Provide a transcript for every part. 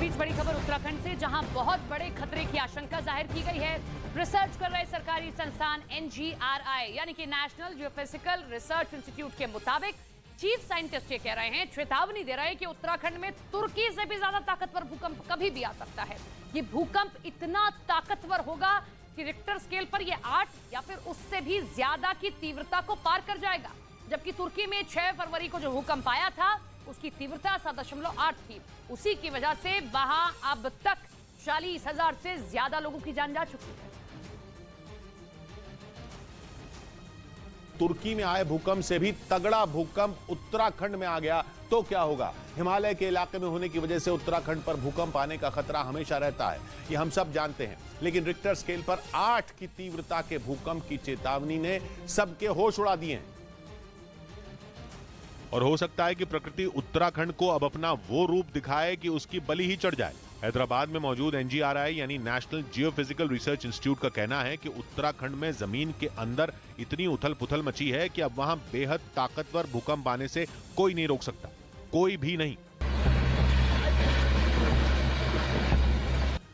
बीच बड़ी खबर उत्तराखंड से, जहां बहुत बड़े खतरे की आशंका जाहिर की गई है। रिसर्च कर रहे सरकारी संस्थान NGRI यानी कि नेशनल जियोफिजिकल रिसर्च इंस्टीट्यूट के मुताबिक चीफ साइंटिस्ट ये कह रहे हैं, चेतावनी दे रहे हैं कि उत्तराखंड में तुर्की से भी ज्यादा ताकतवर भूकंप कभी भी आ सकता है। ये भूकंप इतना ताकतवर होगा कि रिक्टर स्केल पर ये 8 या फिर उससे भी ज्यादा की तीव्रता को पार कर जाएगा। जबकि तुर्की में 6 फरवरी को जो भूकंप आया था उसकी तीव्रता 7.8 थी। उसी की वजह से वहां अब तक 40,000 से ज्यादा लोगों की जान जा चुकी है। तुर्की में आए भूकंप से भी तगड़ा भूकंप उत्तराखंड में आ गया तो क्या होगा? हिमालय के इलाके में होने की वजह से उत्तराखंड पर भूकंप आने का खतरा हमेशा रहता है, ये हम सब जानते हैं। लेकिन रिक्टर स्केल पर 8 की तीव्रता के भूकंप की चेतावनी ने सबके होश उड़ा दिए हैं। और हो सकता है कि प्रकृति उत्तराखंड को अब अपना वो रूप दिखाए कि उसकी बलि ही चढ़ जाए। हैदराबाद में मौजूद NGRI यानी नेशनल जियोफिजिकल रिसर्च इंस्टीट्यूट का कहना है कि उत्तराखंड में जमीन के अंदर इतनी उथल पुथल मची है कि अब वहां बेहद ताकतवर भूकंप आने से कोई नहीं रोक सकता, कोई भी नहीं।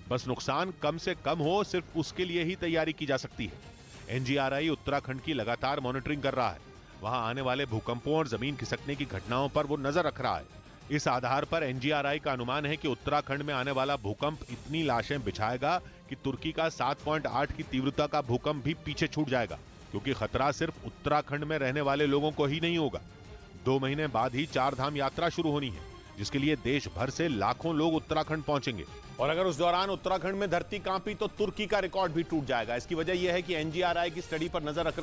बस नुकसान कम से कम हो, सिर्फ उसके लिए ही तैयारी की जा सकती है। NGRI उत्तराखंड की लगातार मॉनिटरिंग कर रहा है। वहां आने वाले भूकंपों और जमीन खिसकने की घटनाओं पर वो नजर रख रहा है। इस आधार पर NGRI का अनुमान है कि उत्तराखंड में आने वाला भूकंप इतनी लाशें बिछाएगा कि तुर्की का 7.8 की तीव्रता का भूकंप भी पीछे छूट जाएगा, क्योंकि खतरा सिर्फ उत्तराखंड में रहने वाले लोगों को ही नहीं होगा। 2 महीने बाद ही 4 धाम यात्रा शुरू होनी है, जिसके लिए देश भर से लाखों लोग उत्तराखंड पहुंचेंगे। और अगर उस दौरान उत्तराखंड में धरती कांपी तो तुर्की का रिकॉर्ड भी टूट जाएगा। इसकी वजह यह है कि NGRI की स्टडी पर नजर रख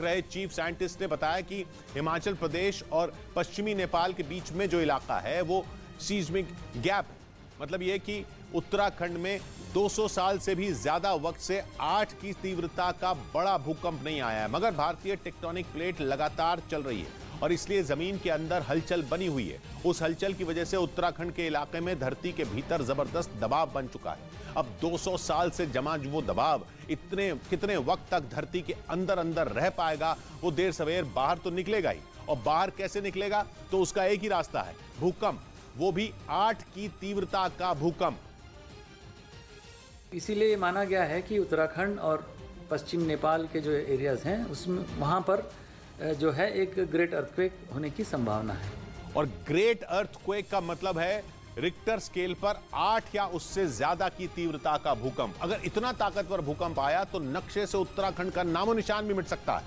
रहे चीफ साइंटिस्ट ने बताया कि हिमाचल प्रदेश और पश्चिमी नेपाल के बीच में जो इलाका है वो सीस्मिक गैप, मतलब यह कि उत्तराखंड में 200 साल से भी ज्यादा वक्त से 8 की तीव्रता का बड़ा भूकंप नहीं आया है। मगर भारतीय टेक्टोनिक प्लेट लगातार चल रही है और इसलिए जमीन के अंदर हलचल बनी हुई है। उस हलचल की वजह से उत्तराखंड के इलाके में धरती के भीतर जबरदस्त दबाव बन चुका है। अब 200 साल से जमा वो दबाव कितने वक्त तक धरती के अंदर अंदर रह पाएगा, वो देर सवेर बाहर तो निकलेगा ही। और बाहर कैसे निकलेगा? तो उसका एक ही रास्ता है, भूकंप, वो भी 8 की तीव्रता का भूकंप। इसीलिए माना गया है कि उत्तराखंड और पश्चिम नेपाल के जो एरियाज हैं उसमें वहां पर जो है एक ग्रेट अर्थक्वेक होने की संभावना है। और ग्रेट अर्थक्वेक का मतलब है रिक्टर स्केल पर 8 या उससे ज्यादा की तीव्रता का भूकंप। अगर इतना ताकतवर भूकंप आया तो नक्शे से उत्तराखंड का नामो निशान भी मिट सकता है।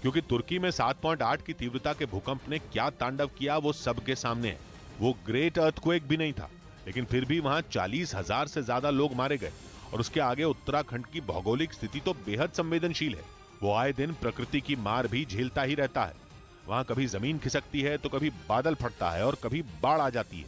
क्योंकि तुर्की में 7.8 की तीव्रता के भूकंप ने क्या तांडव किया वो सबके सामने है। वो ग्रेट अर्थक्वेक भी नहीं था, लेकिन फिर भी वहां 40,000 से ज्यादा लोग मारे गए। और उसके आगे उत्तराखंड की भौगोलिक स्थिति तो बेहद संवेदनशील है। वो आए दिन प्रकृति की मार भी झेलता ही रहता है। वहां कभी जमीन खिसकती है तो कभी बादल फटता है और कभी बाढ़ आ जाती है।